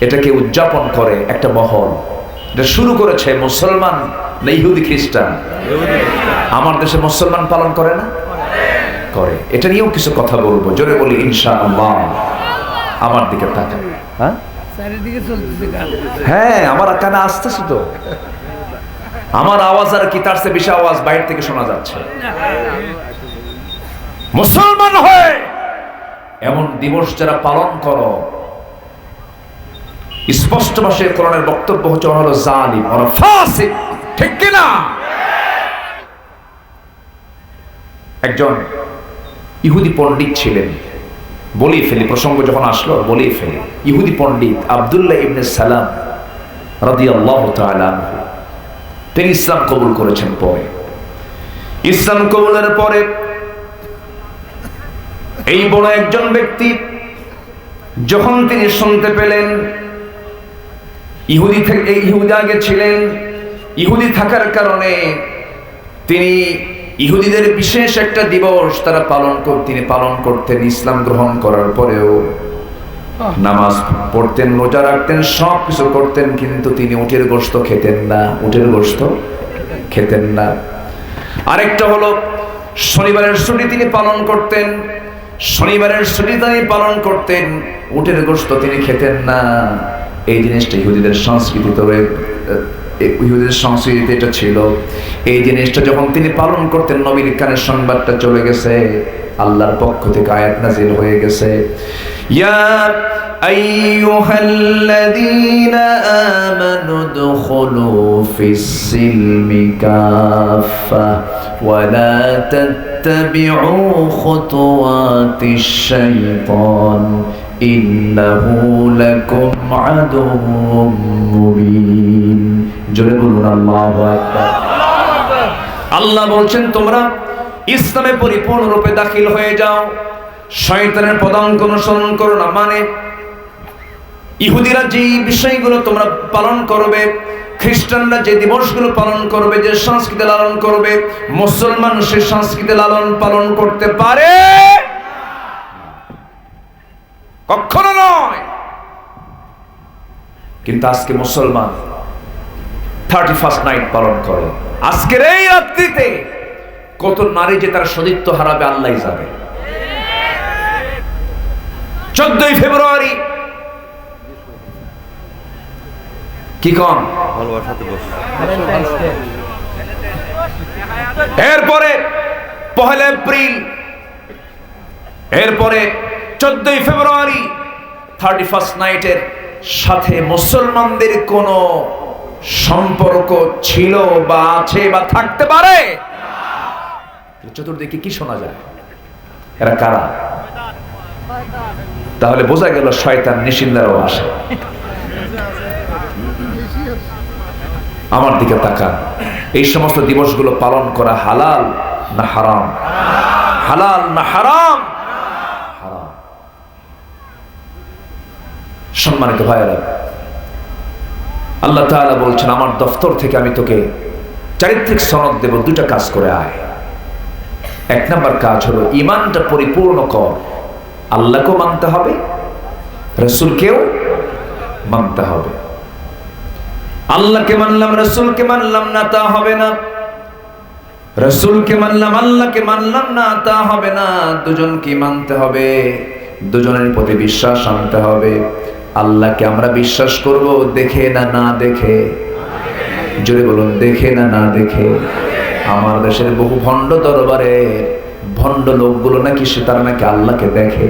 এটাকে উদযাপন করে একটা মহল। এটা শুরু করেছে মুসলমান না ইহুদি খ্রিস্টান? আমার দেশে মুসলমান পালন করে না? করে। এটা নিয়েও কিছু কথা বলবো, জোরে বলি ইনশাআল্লাহ। আমার দিকে তাকান। হ্যাঁ, আমার কানে আসতেছে তো। আমার আওয়াজ আর কি তার চেয়ে বেশি আওয়াজ বাইরে থেকে শোনা যাচ্ছে। মুসলমান হয়ে এমন দিবস যারা পালন করো, স্পষ্ট ভাষায় কোরআনের বক্তব্য হচ্ছে ওরা হলো জালিম, ওরা ফাসিক, ঠিক কিনা? একজন ইহুদি পণ্ডিত ছিলেন, বলেই ফেলি, প্রসঙ্গ যখন আসলো বলেই ফেলি। ইহুদি পণ্ডিত আব্দুল্লাহ ইবনে সালাম রাদিয়াল্লাহু তাআলা আনহু, তিনি ইসলাম কবুল করেছেন। পরে ইসলাম কবুলের পরে এই বড় একজন ব্যক্তি যখন তিনি শুনতে পেলেন ইহুদি থেকে, ইহুদি আগে ছিলেন, ইহুদি থাকার কারণে তিনি ইহুদিদের বিশেষ একটা দিবস তারা তিনি পালন করতেন। ইসলাম গ্রহণ করার পরেও নামাজ পড়তেন, রোজা রাখতেন, সব কিছু করতেন, কিন্তু তিনি উটের গোশত খেতেন না, উটের গোশত খেতেন না। আরেকটা হলো শনিবারের ছুটি তিনি পালন করতেন, শনিবারের ছুটি তিনি পালন করতেন, উটের গোশত তিনি খেতেন না। এই জিনিসটা ইহুদিদের সংস্কৃতিতে, ইহুদিদের সংস্কৃতিতে এটা ছিল। এই জিনিসটা যখন তিনি পালন করতেন, নবীর কানে সংবাদটা চলে গেছে, আল্লাহর পক্ষ থেকে আয়াত নাযিল হয়ে গেছে, ইয়া আইয়ুহাল্লাযীনা আমানু দুখুলু ফিস-সিলমি কাফা ওয়া লা তাত্তাবিউ খুতুওয়াতিশ শাইতান ইন্নাহু লাকুম আদুউম মুবিন। জোরে বলুন আল্লাহু আকবার। আল্লাহ বলছেন তোমরা ইসলামে পরিপূর্ণরূপে দাখিল হয়ে যাও, শয়তানের পদাঙ্ক অনুসরণ করো না। মানে ইহুদিরা যে বিষয়গুলো তোমরা পালন করবে, খ্রিস্টানরা যে দিবসগুলো পালন করবে, যে সংস্কৃতি লালন করবে, মুসলমান সে সংস্কৃতি লালন পালন করতে পারে কখনো নয়। কিন্তু আজকে মুসলমান 31st নাইট পালন করে। আজকের এই রাত্রিতে কত নারী যে তার সতীত্ব হারাবে আল্লাহই জানে। 14ই ফেব্রুয়ারি কি কন, এরপরে 1 এপ্রিল, এরপরে 14ই ফেব্রুয়ারি 31st নাইটের সাথে মুসলমানদের কোনো সম্পর্ক ছিল বা আছে বা থাকতে পারে? চতুর্দিকে কি শোনা যায়? এরা কারা? তাহলে বোঝা গেল শয়তান নিশিন্দারাও আসে। আমার দিকে তাকান। এই সমস্ত দিবসগুলো পালন করা হালাল না হারাম? হালাল না হারাম? হারাম। সম্মানিত ভাইয়েরা, আল্লাহ তাআলা বলছেন আমার দফতর থেকে আমি তোকে চারিত্রিক সনদ দেব, 2টা কাজ করে আয়। 1 নম্বর কাজ হলো ঈমানটা পরিপূর্ণ কর। আল্লাহকেও মানতে হবে, রাসূলকেও মানতে হবে। আল্লাহকে মানলাম রাসূলকে মানলাম না, তা হবে না। রাসূলকে মানলাম আল্লাহকে মানলাম না, তা হবে না। দুজনকে মানতে হবে, দুজনের প্রতি বিশ্বাস আনতে হবে। আল্লাহকে আমরা বিশ্বাস করব দেখে না না দেখে। জোরে বলুন, দেখে না না দেখে। আমার দেশের বহু ভণ্ড দরবারে ভণ্ড লোকগুলো নাকি তারা নাকি আল্লাহকে দেখে।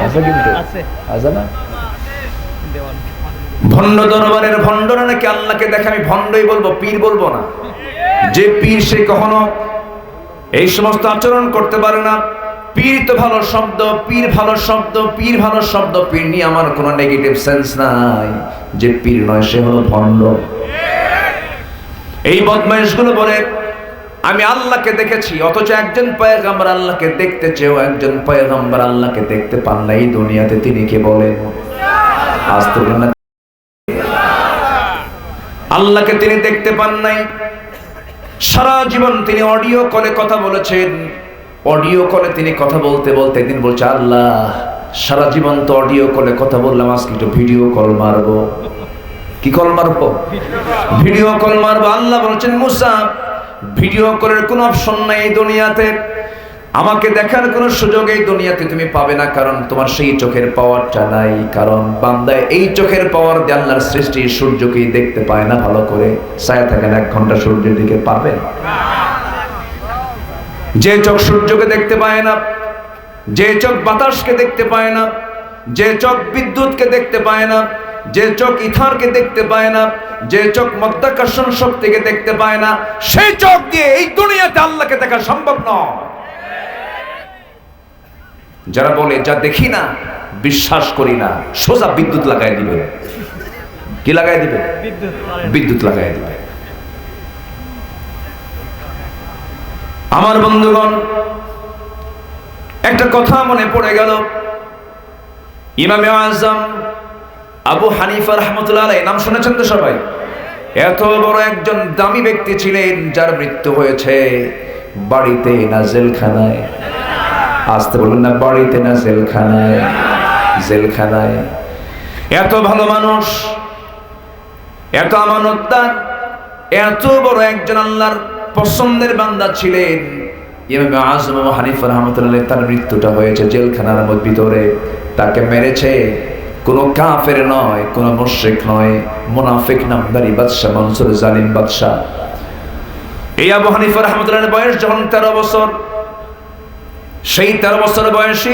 আছে কিন্তু আছে না? ভণ্ড দরবারের ভণ্ডরা নাকি আল্লাহকে দেখে। আমি ভণ্ডই বলবো, পীর বলবো না। যে পীর সে কখনো এই সমস্ত আচরণ করতে পারে না। পীর তো ভালো শব্দ, পীর ভালো শব্দ, পীর ভালো শব্দ। পীর নিয়ে আমার কোনো নেগেটিভ সেন্স নাই। যে পীর নয় সে হলো ভণ্ড। এই বদমাইশগুলো বলে আমি আল্লাহকে দেখেছি, অথচ একজন পয়গম্বর আল্লাহকে দেখতে চেয়েও একজন পয়গম্বর আল্লাহকে দেখতে পান না। এই দুনিয়াতে তিনি কে বলেন? আস্তাগফিরুল্লাহ। আল্লাহকে তিনি দেখতে পান নাই। সারা জীবন তিনি অডিও কলে কথা বলেছেন। অডিও কলে তিনি কথা বলতে বলতে একদিন বলছে, আল্লাহ সারা জীবন তো অডিও কলে কথা বললাম, আজকে একটু ভিডিও কল মারবো। কি কল মারবো? ভিডিও কল মারবো। আল্লাহ বলছেন, মুসা ভিডিও কলের কোনো অপশন নাই এই দুনিয়াতে। আমাকে দেখার কোনো সুযোগ এই দুনিয়াতে তুমি পাবে না, কারণ তোমার সেই চোখের পাওয়ারটা নাই। কারণ বান্দায় এই চোখের পাওয়ার দিয়ে আল্লাহর সৃষ্টি সূর্যকেই দেখতে পায় না ভালো করে। ছায়া থাকেন 1 ঘন্টা সূর্যের দিকে, পারবেন? যে চোখ সূর্যকে দেখতে পায় না, যে চোখ বাতাসকে দেখতে পায় না, যে চোখ বিদ্যুৎকে দেখতে পায় না, যে চোখ ইথারকে দেখতে পায় না, যে চোখ মাধ্যাকর্ষণ শক্তিকে দেখতে পায় না, সেই চোখ দিয়ে এই দুনিয়াতে আল্লাহকে দেখা সম্ভব নয়। যারা বলে যা দেখি না, বিশ্বাস করি না, সোজা বিদ্যুৎ লাগাই দিবে। কি লাগাই দিবে? বিদ্যুৎ লাগাই দিবে। আমার বন্ধুগণ, একটা কথা মনে পড়ে গেল। ইমামে আযম আবু হানিফা রাহমাতুল্লাহ আলাইহি, নাম শুনেছেন তো সবাই? এত বড় একজন দামি ব্যক্তি ছিলেন, যার মৃত্যু হয়েছে বাড়িতে না জেলখানায়। আসতে বলুন না, বাড়িতে না জেলখানায়। জেলখানায়। এত ভালো মানুষ, এত আমানতদার, এত বড় একজন আল্লাহর পছন্দের বান্দা ছিলেন ইমাম আযম আবু হানিফা রাহমাতুল্লাহ আলাইহি। তার মৃত্যুটা হয়েছে জেলখানার ভিতরে। তাকে মেরেছে কোনো কাফের নয়, কোনো মুশরিক নয়, মুনাফিক নামধারী বাদশা মনসুর জালিম বাদশা। এই আবু হানিফা রাহমাতুল্লাহ আলাইহির বয়স যখন 13 বছর, সেই 13 বছর বয়সী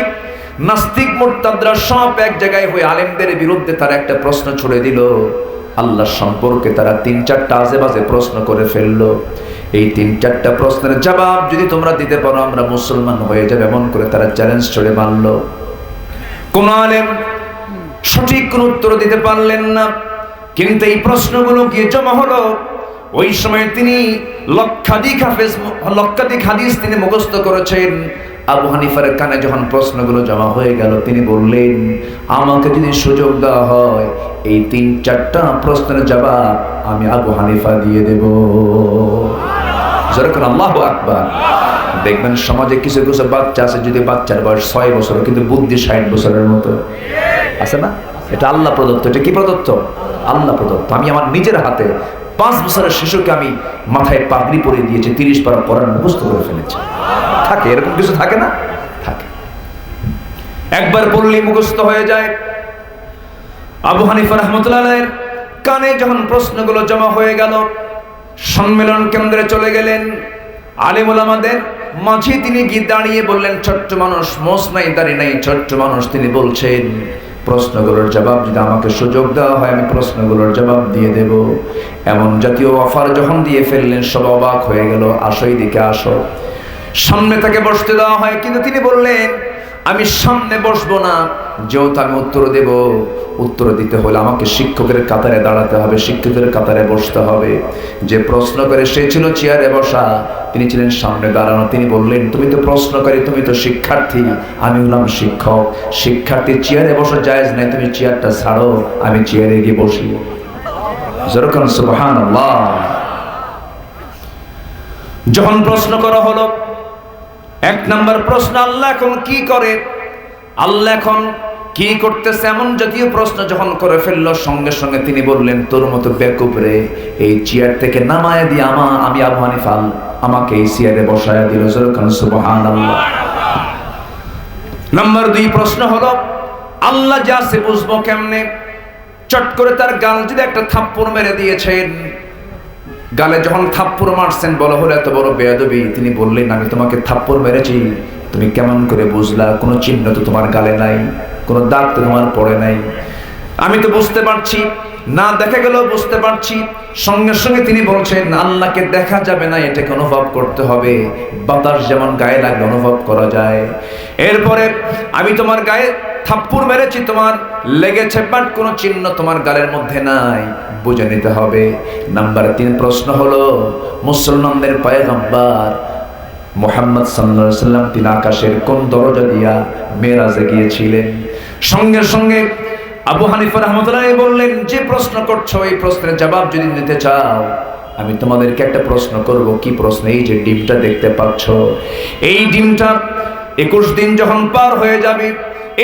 নাস্তিক মুরতাদরা সব এক জায়গায় হয়ে আলেমদের বিরুদ্ধে তারা একটা প্রশ্ন ছুড়ে দিল। আল্লাহ সম্পর্কে তারা 3-4টা আজেবাজে প্রশ্ন করে ফেললো। এই 3-4টা প্রশ্নের জবাব যদি তোমরা দিতে পারো আমরা মুসলমান হয়ে যাবে, এমন করে তারা চ্যালেঞ্জ ছুড়ে মারলো। কোন আলেম সঠিক কোন উত্তর দিতে পারলেন না, কিন্তু এই প্রশ্নগুলো গিয়ে জমা হলো। ওই সময় তিনি লক্ষাধিক হাদিস তিনি মুখস্থ করেছেন। আবু হানিফার কানে যখন প্রশ্নগুলো জমা হয়ে গেল, তিনি বললেন, আমাকে যদি সুযোগ দেওয়া হয় এই 3-4টা প্রশ্নের জবাব আমি আবু হানিফা দিয়ে দেব। যেরকম আল্লাহু আকবার। দেখবেন সমাজে কিছু কিছু বাচ্চা আছে, যদি বাচ্চার বয়স 6 বছর কিন্তু বুদ্ধি 60 বছরের মতো আছে না? এটা আল্লাহ প্রদত্ত। এটা কি প্রদত্ত? আল্লাহ প্রদত্ত। আমি আমার নিজের হাতে 5 বছরের শিশুকে আমি মাথায় পাগড়ি পরিয়ে দিয়েছি, 30 পারা পড়ার মুখস্থ করে ফেলেছি। থাকে এরকম কিছু, থাকে না? থাকে। একবার পড়লেই মুখস্থ হয়ে যায়। আবু হানিফা রাহমাতুল্লাহ আলাইহির কানে যখন প্রশ্নগুলো জমা হয়ে গেল, সম্মেলন কেন্দ্রে চলে গেলেন। আলেম ওলামাদের মাঝে তিনি গিয়ে দাঁড়িয়ে বললেন, ছোট্ট মানুষ, মোষ নাই দাড়ি নাই, ছোট্ট মানুষ, তিনি বলছেন প্রশ্নগুলোর জবাব যদি আমাকে সুযোগ দেওয়া হয় আমি প্রশ্নগুলোর জবাব দিয়ে দেব। এমন জাতীয় অফার যখন দিয়ে ফেললেন, সব অবাক হয়ে গেল। আসো এদিকে আসো। সামনে তাকে বসতে দেওয়া হয়, কিন্তু তিনি বললেন, আমি সামনে বসবো না, যেহেতু আমি উত্তর দেব, উত্তর দিতে হলে আমাকে শিক্ষকের কাতারে দাঁড়াতে হবে, শিক্ষকের কাতারে বসতে হবে। যে প্রশ্ন করে সে ছিল চেয়ারে বসা, তিনি ছিলেন সামনে দাঁড়ানো। তিনি বললেন, তুমি তো প্রশ্নকারী, তুমি তো শিক্ষার্থী, আমি হলাম শিক্ষক। শিক্ষার্থী চেয়ারে বসা জায়েজ নাই, তুমি চেয়ারটা ছাড়ো, আমি চেয়ারে গিয়ে বসি। যেরকম সুবহানাল্লাহ। যখন প্রশ্ন করা হলো, 1 নম্বর প্রশ্ন, আল্লাহ এখন কি করে? আল্লাহ এখন কি করতেছে এমন জাতীয় প্রশ্ন যখন করে ফেললো, সঙ্গে সঙ্গে তিনি বললেন, তোর মতো বেকুব রে, এই চেয়ার থেকে নামায় দিয়ে আমি আবু হানিফা আমাকে এই চেয়ারে বসায় দিল। সুবহানাল্লাহ। নাম্বার 2 প্রশ্ন হলো, আল্লাহ যা আছে বুঝবো কেমনে? চট করে তার গাল যদি একটা থাপ্পড় মেরে দিয়েছেন, গালে যখন থাপ্পড় মারছেন বলা হলো এত বড় বেয়াদবি, তিনি বললেন, আমি তোমাকে থাপ্পড় মেরেছি, তুমি কেমন করে বুঝলা? কোনো চিহ্ন তো তোমার গালে নাই, কোনো দাগ তো তোমার পড়ে নাই। আমি তো বুঝতে পারছি, না দেখা গেলেও বুঝতে পারছি। সঙ্গে সঙ্গে তিনি বলছেন, আল্লাহকে দেখা যাবে না, এটাকে অনুভব করতে হবে। বাতাস যেমন গায়ে লাগলে অনুভব করা যায়। এরপরে আমি তোমার গায়ে থাপ্পড় মেরেছি, তোমার লেগেছে, বাট কোনো চিহ্ন তোমার গালের মধ্যে নাই, বুঝে নিতে হবে। নাম্বার 3 প্রশ্ন হলো, মুসলমানদের পয়গম্বর মুহাম্মদ সাল্লাল্লাহু আলাইহি ওয়াসাল্লাম তিনি আকাশের কোন দরজা দিয়া মেরাজে গিয়েছিলেন? সঙ্গে সঙ্গে আবু হানিফা রাহমাতুল্লাহ বললেন, যে প্রশ্ন করছো এই প্রশ্নের জবাব যদি নিতে চাও, আমি তোমাদেরকে একটা প্রশ্ন করব। কি প্রশ্ন? এই যে ডিমটা দেখতে পাচ্ছ, এই ডিমটা 21 দিন যখন পার হয়ে যাবে,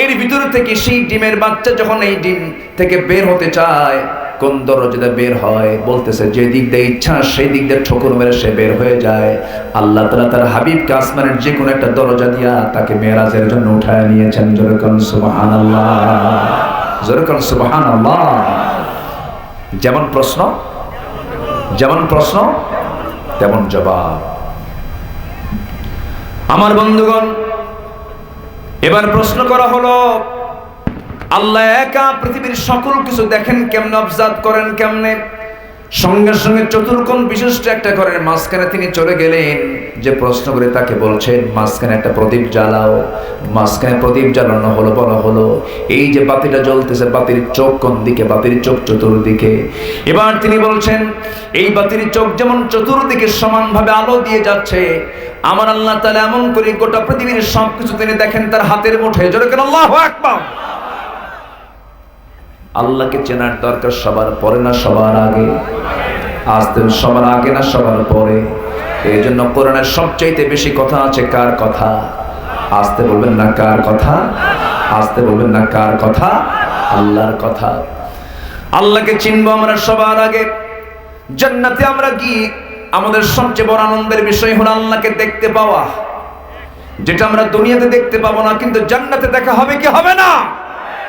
এর ভিতর থেকে সেই ডিমের বাচ্চা যখন এই ডিম থেকে বের হতে চায়, কোন দরজাটা বের হয়? বলতেছে, যে দিক দিয়ে ইচ্ছা সেই দিক দিয়ে ঠোকর মেরে সে বের হয়ে যায়। আল্লাহ তাআলা তার হাবিবকে আসমানের যে কোনো একটা দরজা দিয়া তাকে মেরাজের জন্য উঠায় নিয়েছেন। জোরে কোন সুবহানাল্লাহ, জোরে কোন সুবহানাল্লাহ। যেমন প্রশ্ন তেমন জবাব। আমার বন্ধুগণ, এবার প্রশ্ন করা হলো, আল্লাহ একা পৃথিবীর সকল কিছু দেখেন কেমনে, অবজার্ভ করেন কেমনে? সঙ্গে সঙ্গে চতুর্কোণ বিশিষ্ট একটা ঘরের মাঝখানে তিনি চলে গেলেন। যে প্রশ্ন করে তাকে বলছেন, মাঝখানে একটা প্রদীপ জ্বালাও। মাঝখানে প্রদীপ জ্বালানো হলো, বলা হলো, এই যে বাতিটা জ্বলতেছে, বাতির চোখ কোন দিকে? বাতির চোখ চতুর্দিকে। এবার তিনি বলছেন, এই বাতির চোখ যেমন চতুর্দিকে সমানভাবে আলো দিয়ে যাচ্ছে, আমার আল্লাহ তাআলা এমন করে গোটা পৃথিবীর সবকিছু তিনি দেখেন তার হাতের মুঠোয়। জোরে কেন আল্লাহু আকবার। আল্লাহকে চেনার দরকার সবার পরে না সবার আগে? আসতে সবার আগে না সবার পরে? এই জন্য কোরআনের সবচাইতে বেশি কথা আছে কার কথা? আসতে বলবেন না কার কথা? আসতে বলবেন না কার কথা? আল্লাহর কথা। আল্লাহকে চিনবো আমরা সবার আগে। জান্নাতে আমরা গিয়ে আমাদের সবচেয়ে বড় আনন্দের বিষয় হলো আল্লাহকে দেখতে পাওয়া, যেটা আমরা দুনিয়াতে দেখতে পাবো না, কিন্তু জান্নাতে দেখা হবে কি হবে না?